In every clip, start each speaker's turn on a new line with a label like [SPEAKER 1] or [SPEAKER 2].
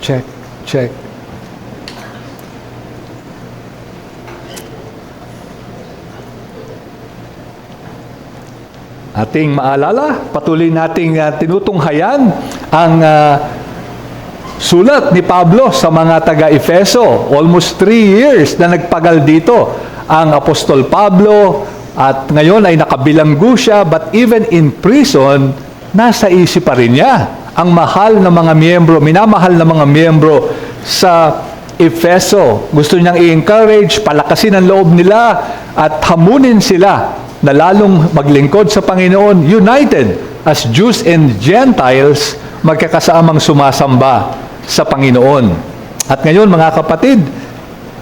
[SPEAKER 1] Check, check. Ating maalala, patuloy nating tinutunghayan ang sulat ni Pablo sa mga taga-Efeso. Almost 3 years na nagpagal dito ang Apostol Pablo at ngayon ay nakabilanggo siya, but even in prison, nasa isip pa rin niya ang mahal na mga miyembro, minamahal na mga miyembro sa Efeso. Gusto niyang i-encourage, palakasin ang loob nila at hamunin sila na lalong maglingkod sa Panginoon, united as Jews and Gentiles, magkakasamang sumasamba sa Panginoon. At ngayon, mga kapatid,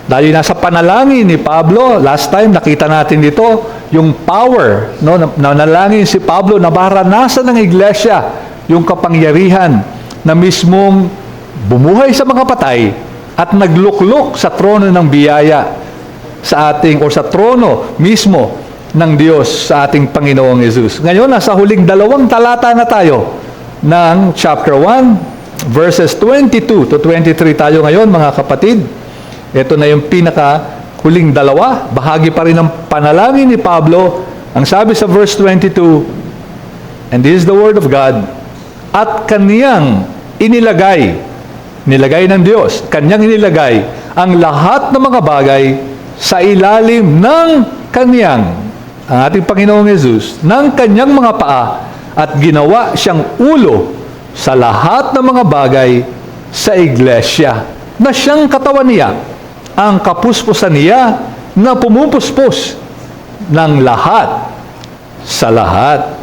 [SPEAKER 1] dahil nasa panalangin ni Pablo, last time nakita natin dito, yung power, no, nanalangin si Pablo na maranasan ng iglesia, yung kapangyarihan na mismong bumuhay sa mga patay at nagluklok sa trono ng biyaya sa ating, o sa trono mismo ng Diyos sa ating Panginoong Yesus. Ngayon, nasa huling 2 talata na tayo ng chapter 1, verses 22 to 23 tayo ngayon, mga kapatid. Ito na yung huling 2, bahagi pa rin ng panalangin ni Pablo. Ang sabi sa verse 22, and this is the word of God, at kaniyang nilagay ng Diyos, kanyang inilagay ang lahat ng mga bagay sa ilalim ng kaniyang, ang ating Panginoong Yesus, ng kanyang mga paa, at ginawa siyang ulo sa lahat ng mga bagay sa iglesia, na siyang katawan niya, ang kapuspusan niya na pumupuspos ng lahat sa lahat.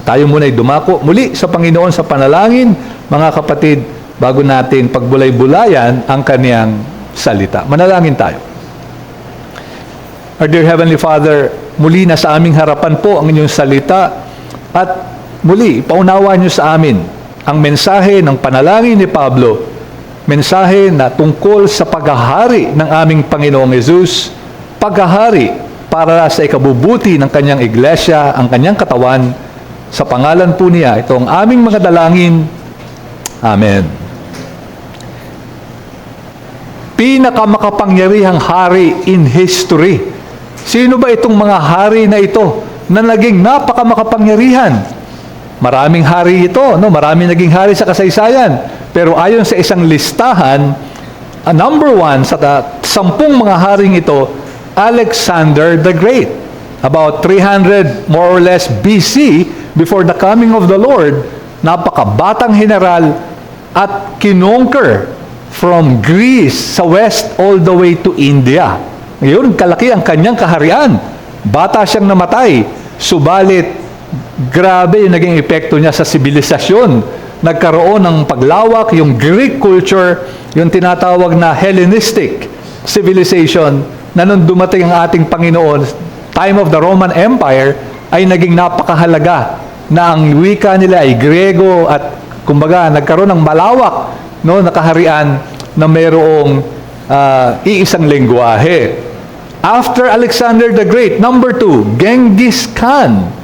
[SPEAKER 1] Tayo muna'y dumako muli sa Panginoon sa panalangin, mga kapatid, bago natin pagbulay-bulayan ang kaniyang salita. Manalangin tayo. Our dear Heavenly Father, muli na sa aming harapan po ang inyong salita at muli, paunawa niyo sa amin ang mensahe ng panalangin ni Pablo, mensahe na tungkol sa paghahari ng aming Panginoong Yesus, paghahari para sa ikabubuti ng kanyang iglesia, ang kanyang katawan. Sa pangalan po niya, ito ang aming mga dalangin. Amen. Pinakamakapangyarihang hari in history. Sino ba itong mga hari na ito na naging napakamakapangyarihan? Maraming hari ito, no? Maraming naging hari sa kasaysayan. Pero ayon sa isang listahan, number 1 sa 10 mga haring ito, Alexander the Great. About 300 more or less BC, before the coming of the Lord, napakabatang general at kinonquer from Greece sa west all the way to India. Ngayon, kalaki ang kanyang kaharian. Bata siyang namatay. Subalit, grabe yung naging epekto niya sa sibilisasyon. Nagkaroon ng paglawak, yung Greek culture, yung tinatawag na Hellenistic civilization, na nung dumating ang ating Panginoon, time of the Roman Empire, ay naging napakahalaga na ang wika nila ay Grego at kumbaga nagkaroon ng malawak, no, na kaharian na mayroong iisang lengguwahe. After Alexander the Great, number 2, Genghis Khan.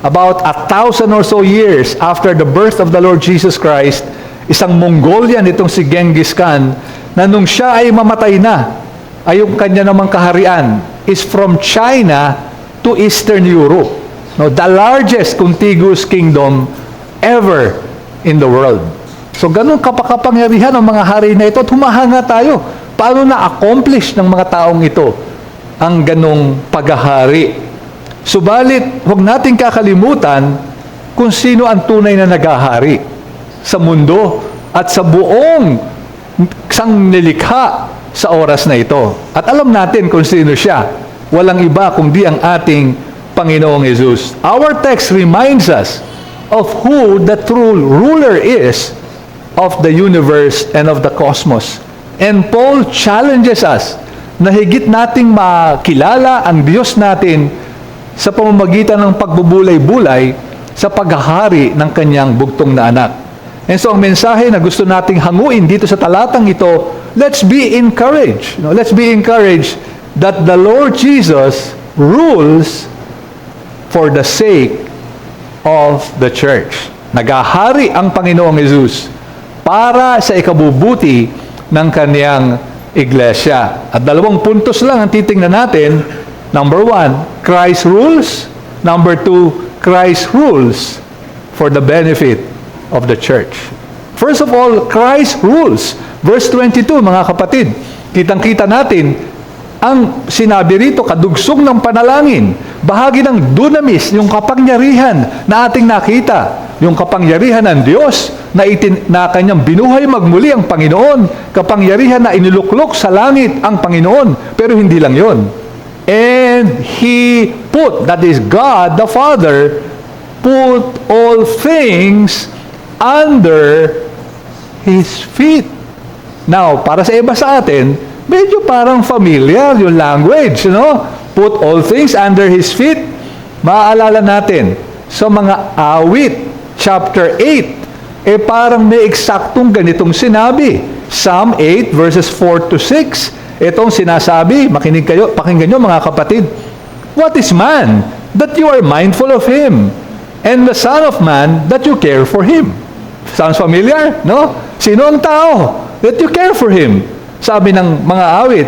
[SPEAKER 1] About 1,000 or so years after the birth of the Lord Jesus Christ, isang Mongolian itong si Genghis Khan, na nung siya ay mamatay na, ay yung kanya namang kaharian is from China to Eastern Europe. No, the largest contiguous kingdom ever in the world. So, ganun kapakapangyarihan ang mga hari na ito at humahanga tayo. Paano na-accomplish ng mga taong ito ang ganung paghahari? Subalit, huwag nating kakalimutan kung sino ang tunay na naghahari sa mundo at sa buong sangnilikha sa oras na ito. At alam natin kung sino siya. Walang iba kundi ang ating Panginoong Yesus. Our text reminds us of who the true ruler is of the universe and of the cosmos. And Paul challenges us na higit nating makilala ang Diyos natin sa pamamagitan ng pagbubulay-bulay sa paghahari ng kanyang bugtong na anak. And so ang mensahe na gusto nating hanguin dito sa talatang ito, let's be encouraged. No? Let's be encouraged that the Lord Jesus rules for the sake of the church. Nagahari ang Panginoong Jesus para sa ikabubuti ng kaniyang iglesia. At 2 puntos lang ang titingnan natin. Number 1, Christ rules. Number 2, Christ rules for the benefit of the church. First of all, Christ rules. Verse 22, mga kapatid, kitang-kita natin ang sinabi rito, kadugsong ng panalangin, bahagi ng dunamis, yung kapangyarihan na ating nakita, yung kapangyarihan ng Diyos na kanyang binuhay magmuli ang Panginoon, kapangyarihan na iniluklok sa langit ang Panginoon, pero hindi lang yon. And He put, that is God the Father, put all things under His feet. Now, para sa iba sa atin, medyo parang familiar yung language, no? Put all things under His feet. Maaalala natin, sa mga awit, chapter 8, parang may eksaktong ganitong sinabi. Psalm 8, verses 4 to 6. Itong sinasabi, pakinggan nyo mga kapatid. What is man, that you are mindful of him? And the Son of Man, that you care for him? Sounds familiar, no? Sino ang tao that you care for him? Sabi ng mga awit,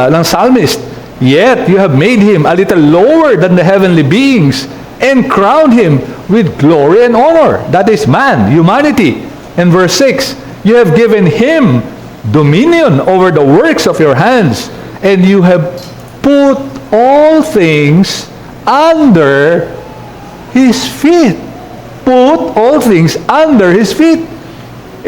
[SPEAKER 1] ng psalmist, yet you have made him a little lower than the heavenly beings and crowned him with glory and honor. That is man, humanity. And verse 6, you have given him dominion over the works of your hands, and you have put all things under His feet. Put all things under His feet.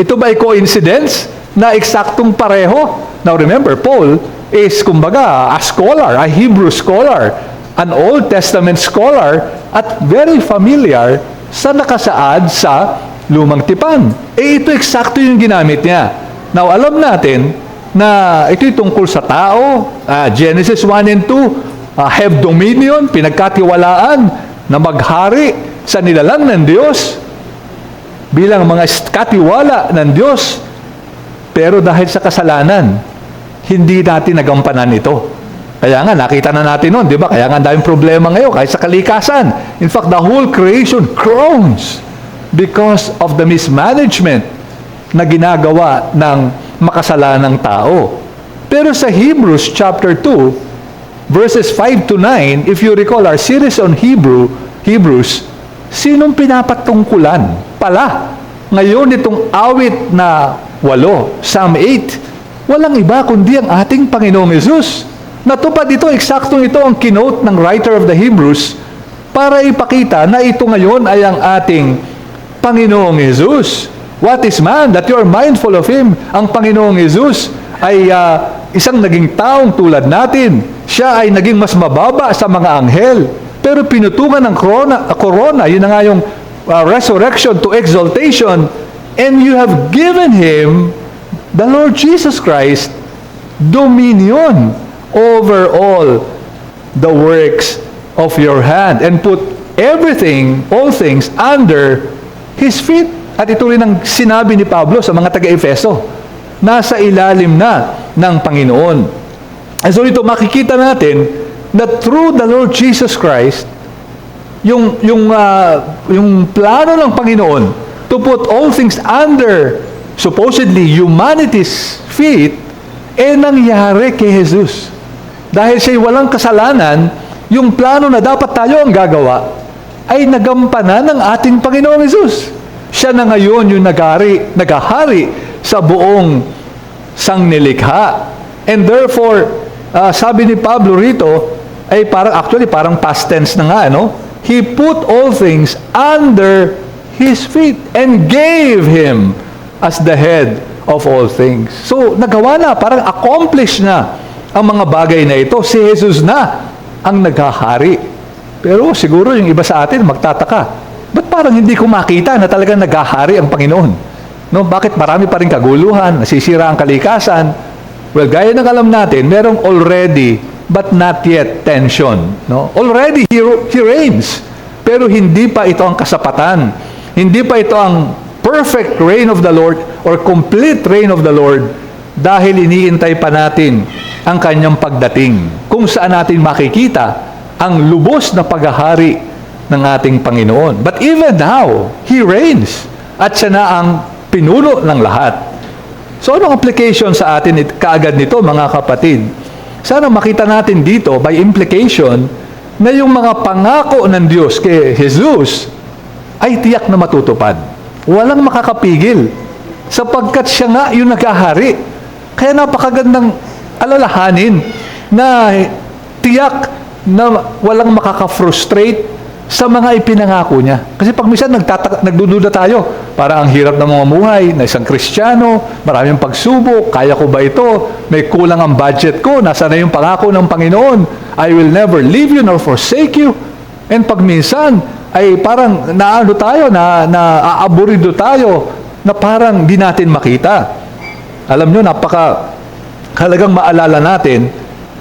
[SPEAKER 1] Ito ba ay coincidence na eksaktong pareho? Now remember, Paul is kumbaga a scholar, a Hebrew scholar, an Old Testament scholar, at very familiar sa nakasaad sa Lumang Tipan. Ito eksakto yung ginamit niya. Now alam natin na ito'y tungkol sa tao. Genesis 1 and 2, have dominion, pinagkatiwalaan na maghari sa nilalang ng Diyos bilang mga katiwala ng Diyos. Pero dahil sa kasalanan, hindi natin nagampanan ito. Kaya nga, nakita na natin noon, di ba? Kaya nga daming problema ngayon, kahit sa kalikasan. In fact, the whole creation groans because of the mismanagement na ginagawa ng makasalanang tao. Pero sa Hebrews chapter 2, verses 5 to 9, if you recall our series on Hebrews, sinong pinapatungkulan pala ngayon itong awit na 8, Psalm 8, walang iba kundi ang ating Panginoong Hesus. Natupad ito, eksaktong ito ang kinote ng writer of the Hebrews para ipakita na ito ngayon ay ang ating Panginoong Hesus. What is man that you are mindful of Him? Ang Panginoong Hesus ay isang naging taong tulad natin. Siya ay naging mas mababa sa mga anghel. Pero pinutungan ng corona, yun na nga yung resurrection to exaltation, and you have given Him, the Lord Jesus Christ, dominion over all the works of your hand, and put everything, all things, under His feet. At ito rin ang sinabi ni Pablo sa mga taga-Efeso, nasa ilalim na ng Panginoon. And so ito makikita natin na through the Lord Jesus Christ, yung plano ng Panginoon to put all things under supposedly humanity's feet, nangyari kay Jesus. Dahil siya'y walang kasalanan, yung plano na dapat tayo ang gagawa ay nagampanan ng ating Panginoong Jesus. Siya na ngayon yung nagahari sa buong sangnilikha. And therefore, sabi ni Pablo rito, ay parang past tense na nga, no? He put all things under His feet and gave Him as the head of all things. So, nagawa na, parang accomplished na ang mga bagay na ito. Si Jesus na ang naghahari. Pero siguro yung iba sa atin magtataka, ba't parang hindi ko makita na talagang naghahari ang Panginoon? No, bakit marami pa rin kaguluhan, nasisira ang kalikasan? Well, gaya ng alam natin, merong already but not yet tension. No? Already, He reigns. Pero hindi pa ito ang kasapatan. Hindi pa ito ang perfect reign of the Lord or complete reign of the Lord dahil iniintay pa natin ang Kanyang pagdating. Kung saan natin makikita ang lubos na paghahari ng ating Panginoon. But even now, He reigns. At siya na ang pinuno ng lahat. So anong application sa atin kaagad nito, mga kapatid? Sana makita natin dito, by implication, na yung mga pangako ng Diyos kay Jesus ay tiyak na matutupad. Walang makakapigil. Sapagkat siya nga yung naghahari. Kaya napakagandang alalahanin na tiyak na walang makaka-frustrate sa mga ipinangako niya. Kasi pag minsan nagdududa tayo, para ang hirap ng mga buhay na isang Kristiyano, maraming pagsubok, kaya ko ba ito? May kulang ang budget ko, nasa na yung pangako ng Panginoon, I will never leave you nor forsake you. And pag minsan, ay parang naano tayo, naaaburido tayo, na parang di natin makita. Alam nyo, halagang maalala natin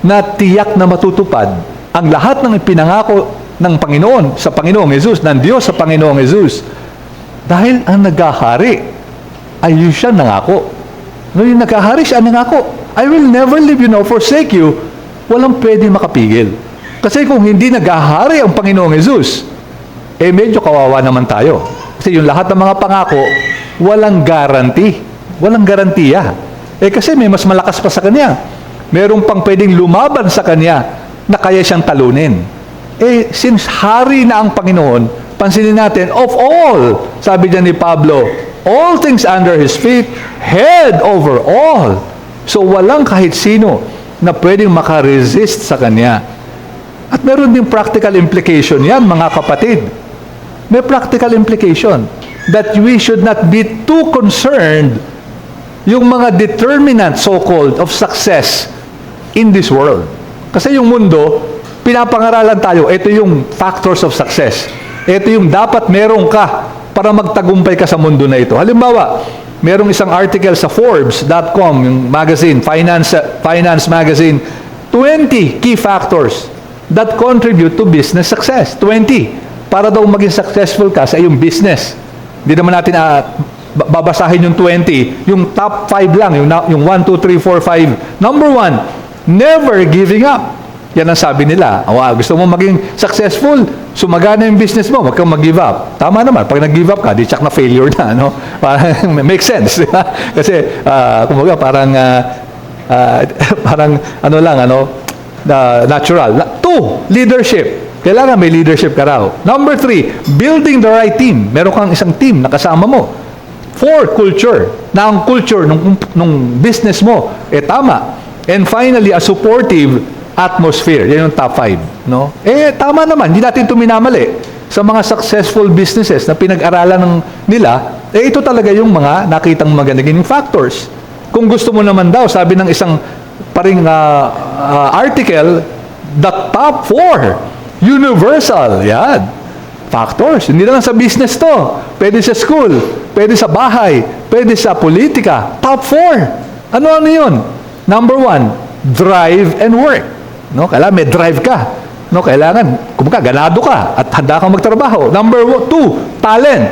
[SPEAKER 1] na tiyak na matutupad ang lahat ng ipinangako ng Panginoon sa Panginoong Jesus, ng Diyos sa Panginoong Jesus. Dahil ang naghahari ay yun siya nangako. No, yung naghahari siya nangako. I will never leave you nor forsake you. Walang pwede makapigil. Kasi kung hindi naghahari ang Panginoong Jesus, medyo kawawa naman tayo. Kasi yung lahat ng mga pangako, walang guarantee. Walang garantiya. Kasi may mas malakas pa sa Kanya. Merong pang pwedeng lumaban sa Kanya na kaya siyang talunin. Since hari na ang Panginoon, pansinin natin, of all, sabi niya ni Pablo, all things under His feet, head over all. So walang kahit sino na pwedeng makaresist sa Kanya. At meron din practical implication yan, mga kapatid. May practical implication that we should not be too concerned yung mga determinants, so-called, of success in this world. Kasi yung mundo, pinapangaralan tayo, ito yung factors of success. Ito yung dapat meron ka para magtagumpay ka sa mundo na ito. Halimbawa, merong isang article sa Forbes.com, yung magazine, finance magazine, 20 key factors that contribute to business success. 20. Para daw maging successful ka sa iyong business. Hindi naman natin babasahin yung 20. Yung top 5 lang, yung 1, 2, 3, 4, 5. Number 1, never giving up. Yan ang sabi nila. Gusto mo maging successful, sumagana yung business mo, wag kang mag-give up. Tama naman, pag nag-give up ka, di tsak na failure na. No? Parang make sense. Kasi, kumbaga, parang natural. 2, leadership. Kailangan may leadership ka raw. Number 3, building the right team. Meron kang isang team na kasama mo. 4, culture. Na ang culture nung business mo, tama. And finally, a supportive atmosphere. Yan yung top 5. No? Tama naman. Hindi natin ito minamali. Sa mga successful businesses na pinag-aralan nila, ito talaga yung mga nakitang magandang factors. Kung gusto mo naman daw, sabi ng isang paring article, the top 4 universal, yan. Factors. Hindi lang sa business to. Pwede sa school, pwede sa bahay, pwede sa politika. Top 4. Ano yun? Number 1, drive and work. No? Kailangan may drive ka. No? Kailangan, ganado ka at handa kang magtrabaho. Number 2, talent.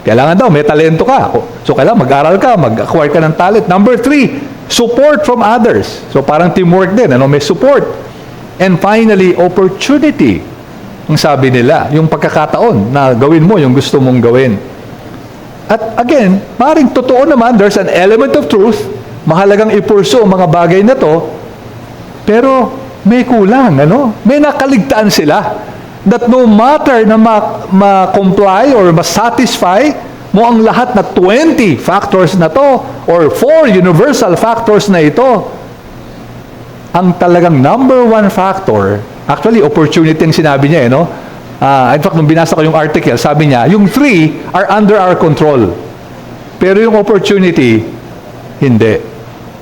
[SPEAKER 1] Kailangan daw, may talento ka. So, kailangan mag-aral ka, mag-acquire ka ng talent. Number 3, support from others. So, parang teamwork din. May support. And finally, opportunity. Ang sabi nila, yung pagkakataon na gawin mo yung gusto mong gawin. At again, maring totoo naman, there's an element of truth, mahalagang ipurso ang mga bagay na to, pero may kulang, may nakaligtaan sila. That no matter na ma-comply or ma-satisfy mo ang lahat na 20 factors na to, or 4 universal factors na ito, ang talagang number 1 factor, actually, opportunity ang sinabi niya, in fact, nung binasa ko yung article, sabi niya, yung 3 are under our control. Pero yung opportunity, hindi.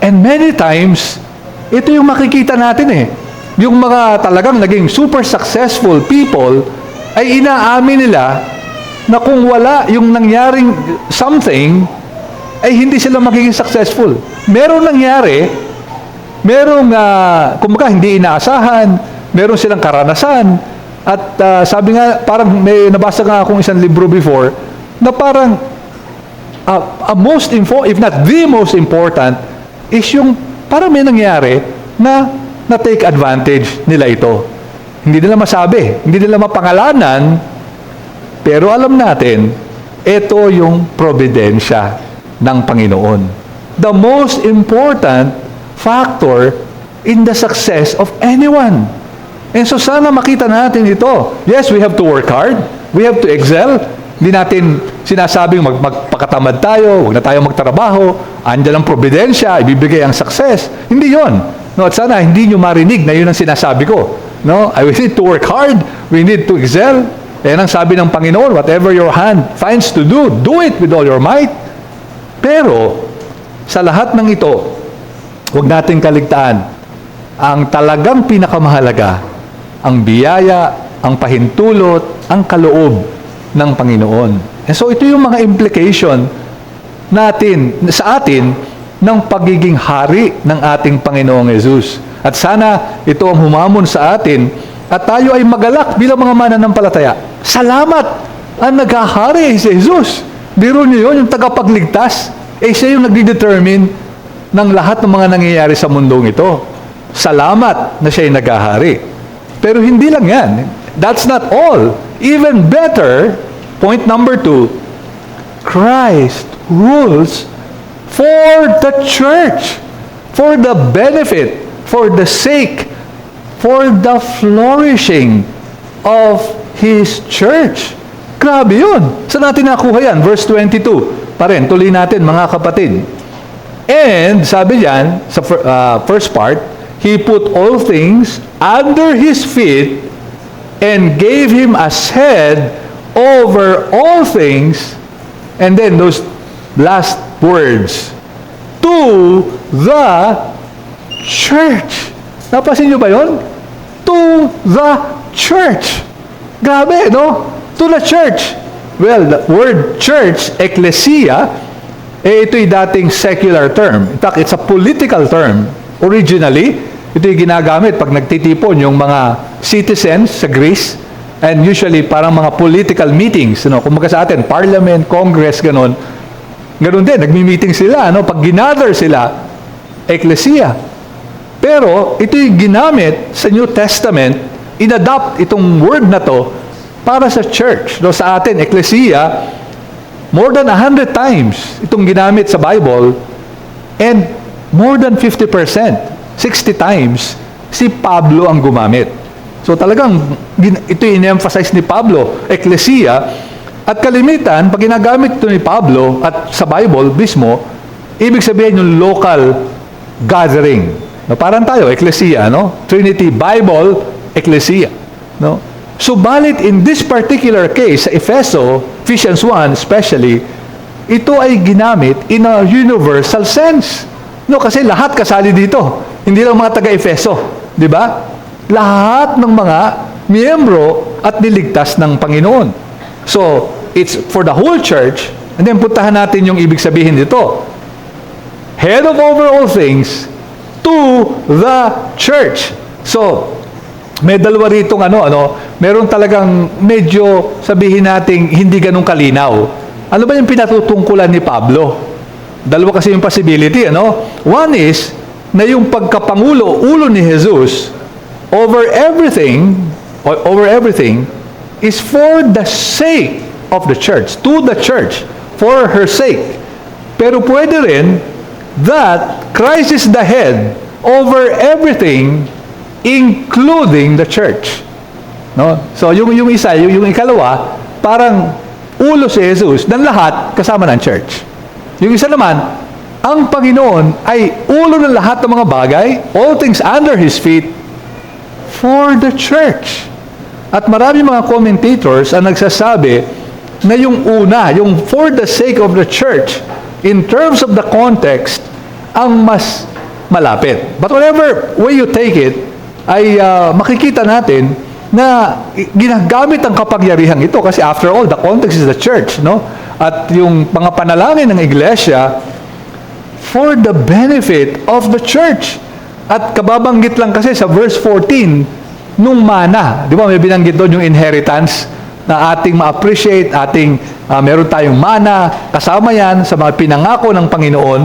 [SPEAKER 1] And many times, ito yung makikita natin Yung mga talagang naging super successful people, ay inaamin nila na kung wala yung nangyaring something, ay hindi sila magiging successful. Merong nangyari, merong, kumbaga, hindi inaasahan, meron silang karanasan, at sabi nga, parang may nabasa nga akong isang libro before, na parang, if not the most important, is yung, parang may nangyari, na take advantage nila ito. Hindi nila masabi, hindi nila mapangalanan, Pero alam natin, ito yung providensya ng Panginoon. The most important factor in the success of anyone. And so sana makita natin ito. Yes, we have to work hard. We have to excel. Hindi natin sinasabing magpakatamad tayo, huwag na tayo magtrabaho, andyan ang providensya, ibibigay ang success. Hindi yon. No, at sana hindi nyo marinig na yun ang sinasabi ko. No, we need to work hard, we need to excel. Yan ang sabi ng Panginoon, whatever your hand finds to do it with all your might. Pero, sa lahat ng ito, huwag natin kaligtaan, ang talagang pinakamahalaga, ang biyaya, ang pahintulot, ang kaloob ng Panginoon. And so, ito yung mga implication sa atin ng pagiging hari ng ating Panginoong Hesus. At sana ito ang humamon sa atin at tayo ay magalak bilang mga mananampalataya. Salamat! Ang naghahari ay si Jesus. Biro niyo yun, yung tagapagligtas. Siya yung nagdedetermine ng lahat ng mga nangyayari sa mundong ito. Salamat na siya yung naghahari. Pero hindi lang yan. That's not all. Even better, point number 2, Christ rules for the church, for the benefit, for the sake, for the flourishing of His church. Grabe yun. Saan natin nakuha yan? Verse 22. Pa rin, tuloy natin mga kapatid. And, sabi yan, sa first part, He put all things under His feet and gave Him as head over all things. And then those last words, to the church. Napasin nyo ba yun? To the church. Grabe, no? To the church. Well, the word church, ecclesia, ito'y dating secular term. In fact, it's a political term. Originally, ito'y ginagamit pag nagtitipon yung mga citizens sa Greece, and usually parang mga political meetings, kumbaga sa atin, parliament, congress, ganon. Ganon din, nagmi-meeting sila, pag ginather sila, ecclesia. Pero, ito'y ginamit sa New Testament, inadopt itong word na to para sa church. Sa atin, ecclesia, more than 100 times itong ginamit sa Bible, and more than 50%, 60 times, si Pablo ang gumamit. So talagang, ito in-emphasize ni Pablo, ecclesia, at kalimitan, pag ginagamit ito ni Pablo, at sa Bible mismo, ibig sabihin yung local gathering. Parang tayo, ecclesia, Trinity, Bible, ecclesia. Subalit, in this particular case, sa Ephesians 1 especially, ito ay ginamit in a universal sense. Kasi lahat kasali dito. Hindi lang mga taga-Efeso. Di ba? Lahat ng mga miyembro at niligtas ng Panginoon. So, it's for the whole church. And then, puntahan natin yung ibig sabihin dito. Head of over all things to the church. So, may dalawa ritong meron talagang medyo sabihin nating hindi ganun kalinaw. Ano ba yung pinatutungkulan ni Pablo? Dalawa kasi yung possibility, One is, na yung pagkapangulo, ulo ni Jesus, over everything, is for the sake of the church, to the church, for her sake. Pero pwede rin that Christ is the head over everything, including the church. So, yung isa, yung ikalawa, parang ulo si Jesus ng lahat kasama ng church. Yung isa naman, ang Panginoon ay ulo ng lahat ng mga bagay, all things under His feet, for the church. At marami mga commentators ang nagsasabi na yung una, yung for the sake of the church, in terms of the context, ang mas malapit. But whatever way you take it, ay makikita natin na ginagamit ang kapangyarihan ito kasi after all, the context is the church, At yung mga panalangin ng iglesia for the benefit of the church. At kababanggit lang kasi sa verse 14 nung mana, di ba may binanggit doon yung inheritance na ating ma-appreciate, meron tayong mana, kasama yan sa mga pinangako ng Panginoon,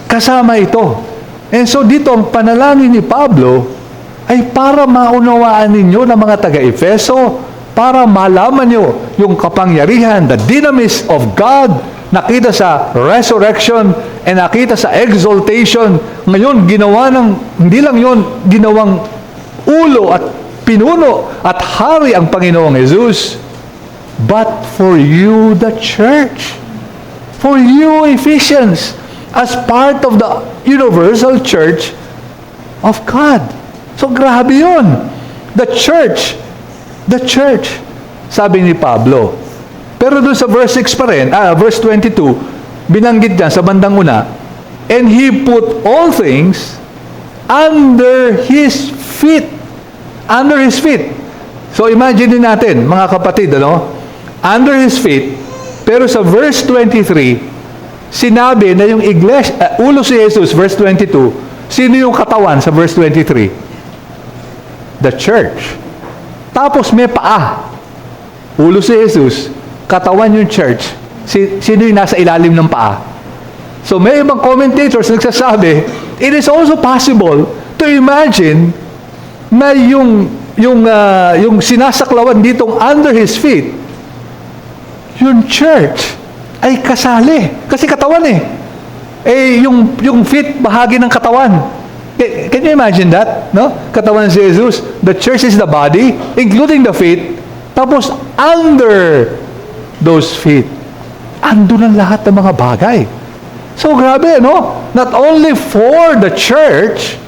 [SPEAKER 1] kasama ito. And so dito ang panalangin ni Pablo ay para maunawaan ninyo ng mga taga-Efeso, para malaman nyo yung kapangyarihan, the dynamis of God, nakita sa resurrection, and nakita sa exaltation. Ngayon, ginawa ng, hindi lang yon, ginawang ulo at pinuno at hari ang Panginoong Jesus, but for you, the church. For you, Ephesians, as part of the universal church of God. So, grabe yun. The church, sabi ni Pablo. Pero doon sa verse 6 pa rin, verse 22, binanggit niya sa bandang una, and He put all things under His feet. Under His feet. So, imagine natin, mga kapatid, under His feet, pero sa verse 23, sinabi na yung iglesia, ulo si Jesus, verse 22, sino yung katawan sa verse 23? The church. Tapos may paa. Ulo si Jesus, katawan yung church. Sino yung nasa ilalim ng paa? So may ibang commentators nagsasabi, it is also possible to imagine na yung sinasaklawan ditong under His feet, yung church ay kasali. Kasi katawan yung feet, bahagi ng katawan. Can you imagine that? No? Katawan si Jesus, the church is the body, including the feet, tapos under those feet, andun ang lahat ng mga bagay. So grabe, not only for the church,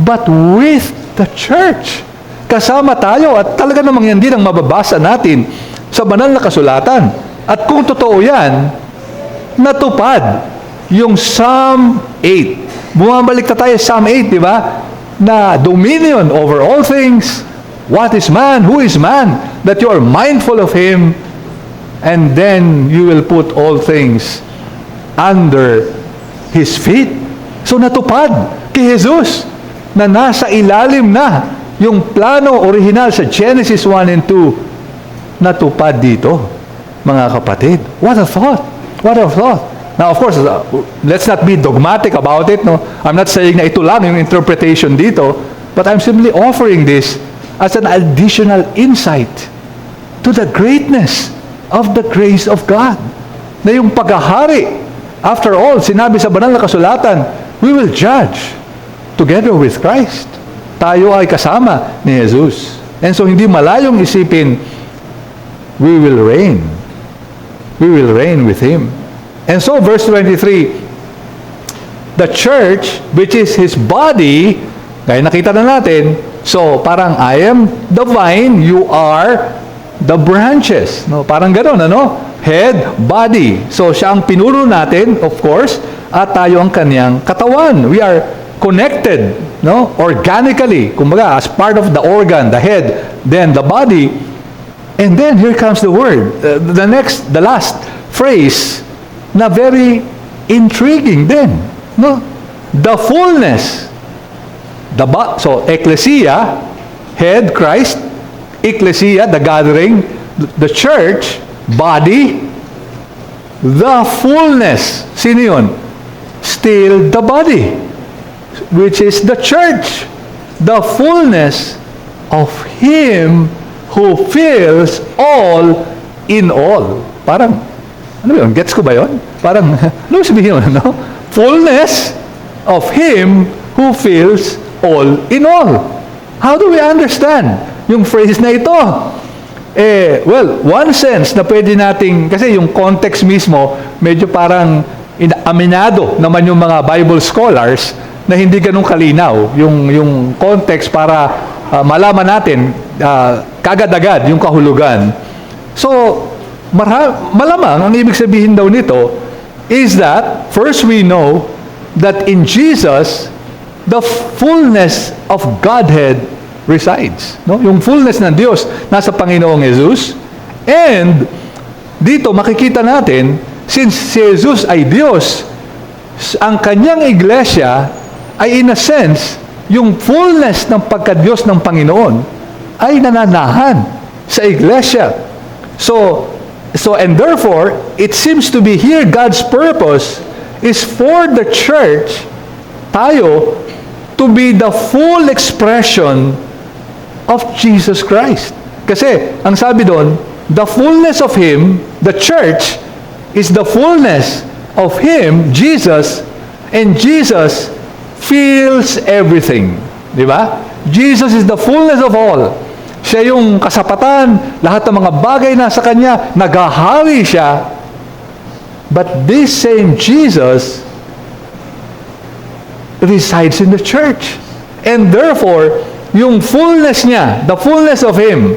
[SPEAKER 1] but with the church. Kasama tayo, at talaga namang yan din ang mababasa natin sa banal na kasulatan. At kung totoo yan, natupad yung Psalm 8. Bumabalik na tayo sa Psalm 8, di ba? Na dominion over all things. What is man? Who is man? That you are mindful of him, and then you will put all things under His feet. So natupad kay Jesus na nasa ilalim na yung plano original sa Genesis 1 and 2. Natupad dito, mga kapatid. What a thought! What a thought! Now, of course, let's not be dogmatic about it. No, I'm not saying na ito lang yung interpretation dito, but I'm simply offering this as an additional insight to the greatness of the grace of God. Na yung paghahari, after all, sinabi sa banal na kasulatan, we will judge together with Christ. Tayo ay kasama ni Jesus. And so, hindi malayong isipin, we will reign. We will reign with Him. And so, verse 23, the church, which is His body, gaya nakita na natin, so parang I am the vine, you are the branches. No, parang gano'n, Head, body. So, siya ang pinuno natin, of course, at tayo ang kanyang katawan. We are connected, organically, kumbaga, as part of the organ, the head, then the body. And then, here comes the word. The last phrase, na very intriguing din. The fullness. So, ecclesia, head, Christ, ecclesia, the gathering, the church, body, the fullness. Sino yun? Still the body, which is the church. The fullness of Him who fills all in all. Parang, ano yun? Gets ko ba yun? Parang, ano sabihin yun? Fullness of Him who fills all in all. How do we understand yung phrase na ito? Well, one sense na pwede nating, kasi yung context mismo, medyo parang aminado naman yung mga Bible scholars na hindi ganun kalinaw yung context para malaman natin kagad-agad yung kahulugan. So, malamang, ang ibig sabihin daw nito is that, first we know that in Jesus, the fullness of Godhead resides. Yung fullness ng Diyos nasa Panginoong Jesus. And dito makikita natin, since si Jesus ay Diyos, ang kanyang iglesia ay in a sense, yung fullness ng pagka-Diyos ng Panginoon ay nananahan sa iglesia. So, and therefore, it seems to be here God's purpose is for the church, tayo, to be the full expression of Jesus Christ. Kasi, ang sabi doon, the fullness of Him, the church, is the fullness of Him, Jesus, and Jesus fills everything. Di ba? Jesus is the fullness of all. Siya yung kasapatan, lahat ng mga bagay nasa Kanya, naghahawi siya. But this same Jesus resides in the church. And therefore, yung fullness niya, the fullness of Him,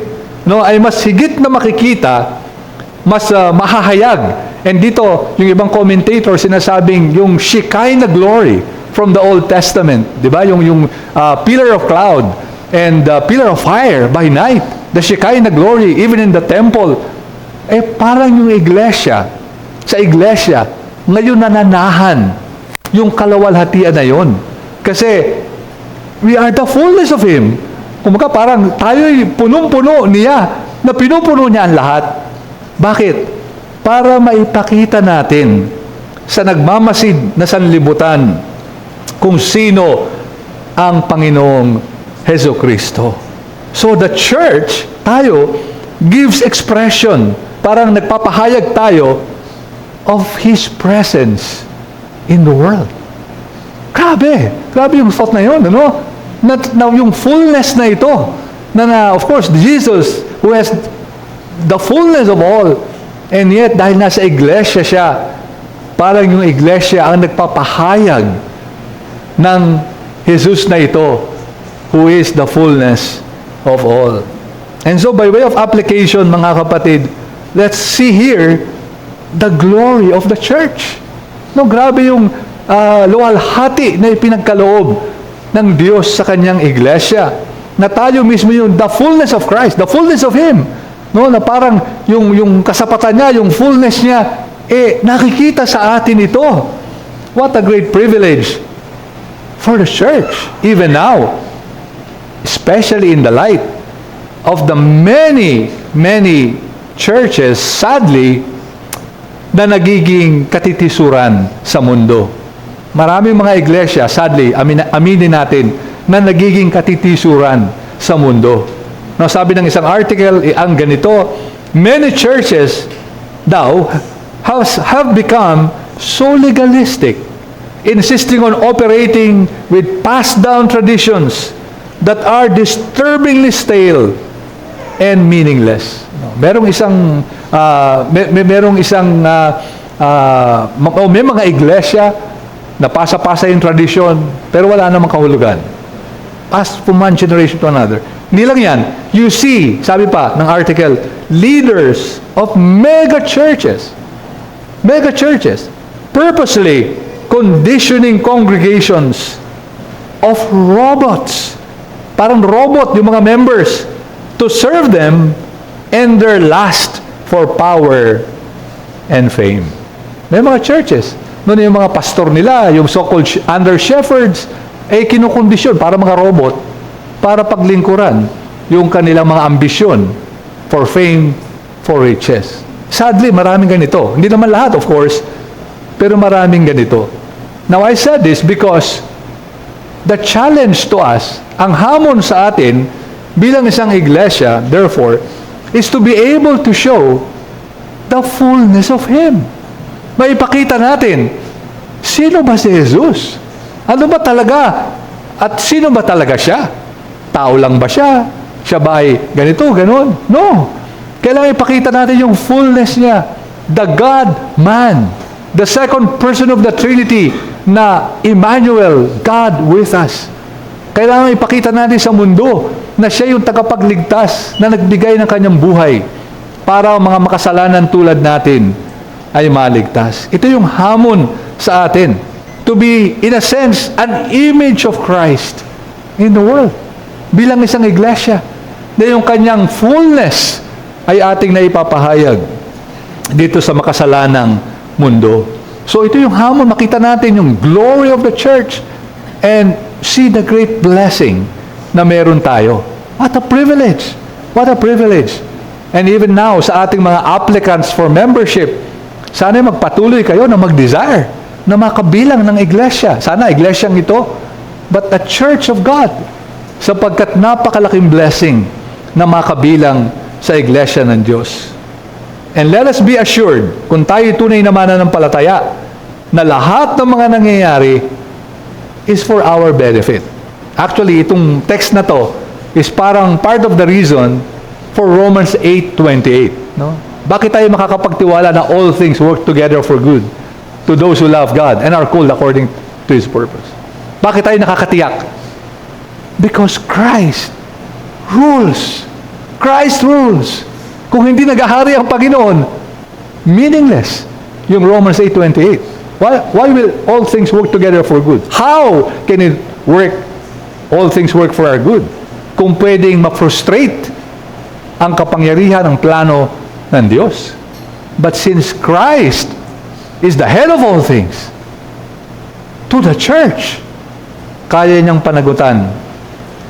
[SPEAKER 1] no, ay mas higit na makikita, mas mahahayag. And dito, yung ibang commentator sinasabing yung Shekinah glory from the Old Testament, di ba? Yung pillar of cloud and pillar of fire by night, the Shekinah glory, even in the temple, parang yung iglesia, sa iglesia, ngayon nananahan yung kalawalhatian na yun. Kasi, we are the fullness of Him. Kumbaga parang tayo'y punong-puno niya, na pinupuno niya ang lahat. Bakit? Para maipakita natin sa nagmamasid na sanlibutan kung sino ang Panginoong Hesukristo. So the church, tayo, gives expression. Parang nagpapahayag tayo of His presence in the world. Grabe! Grabe yung thought na yun, ano? Na yung fullness na ito, na of course, Jesus, who has the fullness of all, and yet, dahil nasa iglesia siya, parang yung iglesia ang nagpapahayag ng Jesus na ito, who is the fullness of all. And so, by way of application, mga kapatid, let's see here the glory of the church. No, grabe yung luwalhati na ipinagkaloob ng Diyos sa kanyang iglesia. Na tayo mismo yung the fullness of Christ, the fullness of Him. No, na parang yung kasapatan niya, yung fullness niya, nakikita sa atin ito. What a great privilege for the church, even now. Especially in the light of the many, many churches, sadly, na nagiging katitisuran sa mundo. Maraming mga iglesia, sadly, aminin natin, na nagiging katitisuran sa mundo. No, sabi ng isang article, ang ganito, many churches daw have become so legalistic, insisting on operating with passed down traditions that are disturbingly stale and meaningless. Merong isang may mga iglesia na pasa-pasa yung tradisyon, pero wala namang kahulugan. Passed from one generation to another. Hindi lang yan. You see, sabi pa ng article, leaders of mega churches, purposely conditioning congregations of robots. Parang robot yung mga members to serve them and their lust for power and fame. May mga churches, noon yung mga pastor nila, yung so-called under shepherds, kinukondisyon para mga robot, para paglingkuran yung kanilang mga ambisyon for fame, for riches. Sadly, maraming ganito. Hindi naman lahat, of course, pero maraming ganito. Now, I said this because the challenge to us, ang hamon sa atin bilang isang iglesia, therefore, is to be able to show the fullness of Him. Maipakita natin, sino ba si Jesus? Ano ba talaga? At sino ba talaga siya? Tao lang ba siya? Siya ba ay ganito, ganon? No. Kailangan ipakita natin yung fullness niya. The God-man. The second person of the Trinity na Emmanuel, God with us. Kailangan ipakita natin sa mundo na siya yung tagapagligtas na nagbigay ng kanyang buhay para ang mga makasalanan tulad natin ay maligtas. Ito yung hamon sa atin. To be, in a sense, an image of Christ in the world. Bilang isang iglesia na yung kanyang fullness ay ating naipapahayag dito sa makasalanang mundo. So ito yung hamon, makita natin yung glory of the church and see the great blessing na meron tayo. What a privilege! What a privilege! And even now, sa ating mga applicants for membership, sana magpatuloy kayo na mag-desire na makabilang ng iglesia. Sana iglesyang ito, but the church of God, sapagkat napakalaking blessing na makabilang sa iglesia ng Diyos. And let us be assured, kung tayo tunay na mananampalataya, na lahat ng mga nangyayari is for our benefit. Actually, itong text na to is parang part of the reason for Romans 8:28. No? Bakit tayo makakapagtiwala na all things work together for good to those who love God and are called according to His purpose? Bakit tayo nakakatiyak? Because Christ rules. Christ rules. Kung hindi naghahari ang Panginoon, meaningless yung Romans 8:28. Why will all things work together for good? How can it work, all things work for our good? Kung pwedeng ma-frustrate ang kapangyarihan ng plano ng Diyos. But since Christ is the head of all things, to the church, kaya niyang panagutan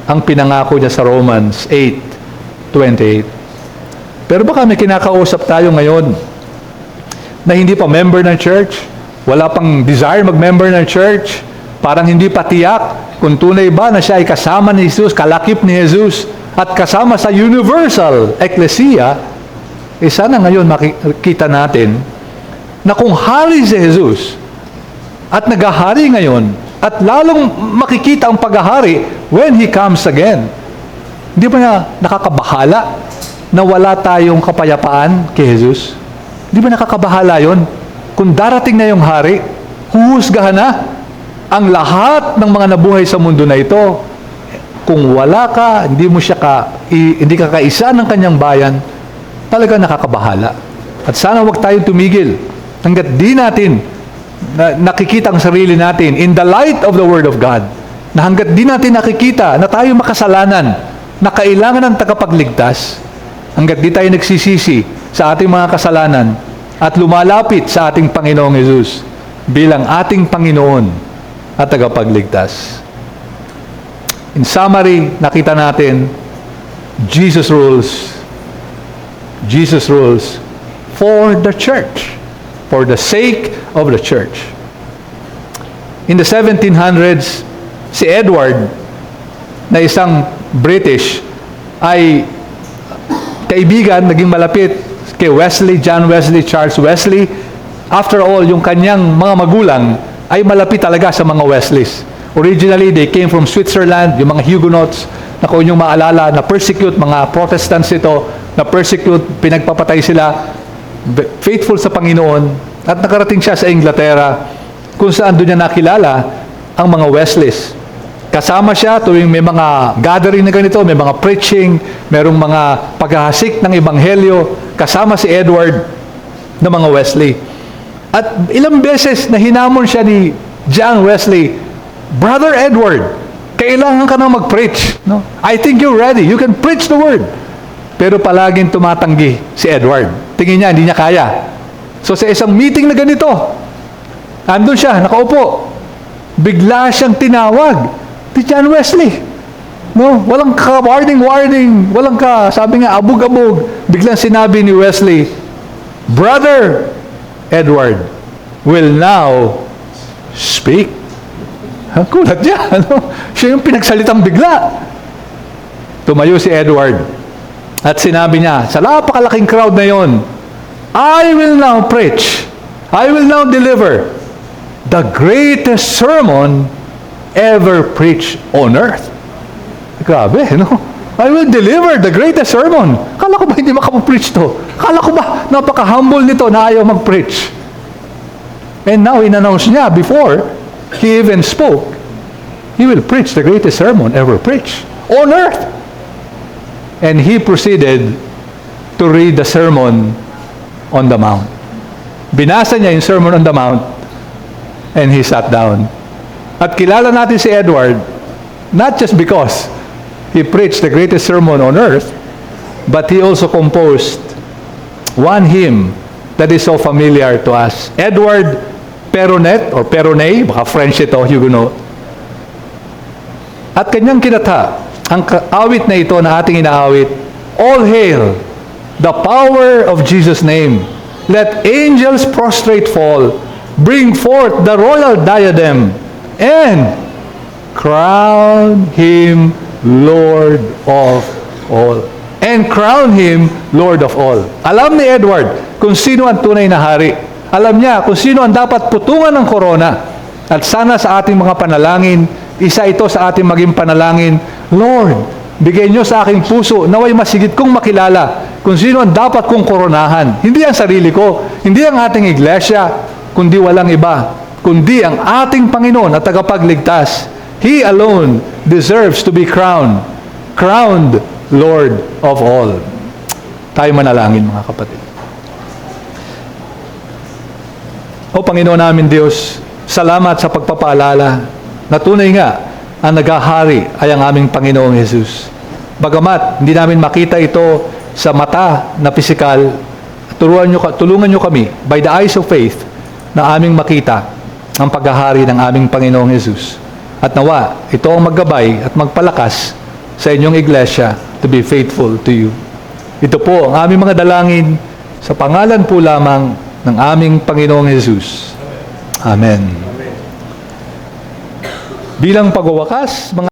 [SPEAKER 1] ang pinangako niya sa Romans 8:28. Pero baka may kinakausap tayo ngayon na hindi pa member ng church, wala pang desire mag-member ng church, parang hindi pa tiyak kung tunay ba na siya ay kasama ni Jesus, kalakip ni Jesus, at kasama sa universal ecclesia. Sana ngayon makikita natin na kung hari si Jesus at naghahari ngayon, at lalong makikita ang paghahari when He comes again, hindi ba na nakakabahala na wala tayong kapayapaan kay Jesus? Di ba nakakabahala yon? Kung darating na yung hari, huhusgahan na ang lahat ng mga nabuhay sa mundo na ito. Kung wala ka, hindi ka kaisa ng kanyang bayan, talaga nakakabahala. At sana wag tayong tumigil hanggat di natin nakikita ang sarili natin in the light of the Word of God, na hanggat di natin nakikita na tayo makasalanan, na kailangan ng tagapagligtas, hanggat di tayo nagsisisi sa ating mga kasalanan at lumalapit sa ating Panginoong Jesus bilang ating Panginoon at tagapagligtas. In summary, nakita natin, Jesus rules. Jesus rules for the church, for the sake of the church. In the 1700s, si Edward, na isang British, ay kaibigan, naging malapit kay Wesley, John Wesley, Charles Wesley. After all, yung kanyang mga magulang ay malapit talaga sa mga Wesleys. Originally, they came from Switzerland, yung mga Huguenots, na kung inyong maalala, na persecute mga Protestants ito, na persecute, pinagpapatay sila, faithful sa Panginoon, at nakarating siya sa Inglaterra, kung saan doon niya nakilala ang mga Wesleys. Kasama siya tuwing may mga gathering na ganito, may mga preaching, merong mga paghahasik ng Ebanghelyo, kasama si Edward ng mga Wesley. At ilang beses na hinamon siya ni John Wesley, Brother Edward, kailangan ka na mag-preach. No? I think you're ready. You can preach the word. Pero palaging tumatanggi si Edward. Tingin niya, hindi niya kaya. So sa isang meeting na ganito, andun siya, nakaupo. Bigla siyang tinawag ni John Wesley. No? Walang ka-warning, walang sabi nga, abog-abog. Biglang sinabi ni Wesley, Brother Edward will now speak. Ang kulat niya. Ano? Siya yung pinagsalitang bigla. Tumayo si Edward at sinabi niya, sa napakalaking crowd na yon, I will now preach, I will now deliver the greatest sermon ever preached on earth. Grabe, no? I will deliver the greatest sermon. Kala ko ba hindi makapreach to? Kala ko ba napaka-humble nito na ayaw mag-preach? And now, in-announce niya before he even spoke, he will preach the greatest sermon ever preached on earth. And he proceeded to read the Sermon on the Mount. Binasa niya yung Sermon on the Mount and he sat down. At kilala natin si Edward, not just because he preached the greatest sermon on earth, but he also composed one hymn that is so familiar to us. Edward Peronet, or Peronet, baka French ito, Huguenot. At kanyang kinata, ang awit na ito na ating inaawit, All hail the power of Jesus' name. Let angels prostrate fall, bring forth the royal diadem, and crown Him Lord of all. and crown Him Lord of all. Alam ni Edward kung sino ang tunay na hari. Alam niya kung sino ang dapat putungan ng korona. At sana sa ating mga panalangin, isa ito sa ating maging panalangin, Lord, bigay niyo sa aking puso naway masigit kong makilala kung sino ang dapat kong koronahan. Hindi ang sarili ko, hindi ang ating iglesia, kundi walang iba, kundi ang ating Panginoon at tagapagligtas. He alone deserves to be crowned Lord of all. Tayo manalangin, mga kapatid. O Panginoon namin Diyos, salamat sa pagpapaalala na tunay nga ang naghahari ay ang aming Panginoong Jesus. Bagamat hindi namin makita ito sa mata na pisikal, tulungan nyo kami by the eyes of faith na aming makita ang paghahari ng aming Panginoong Jesus. At nawa, ito ang maggabay at magpalakas sa inyong iglesia to be faithful to you. Ito po ang aming mga dalangin sa pangalan po lamang ng aming Panginoong Jesus. Amen. Bilang pagwawakas, mga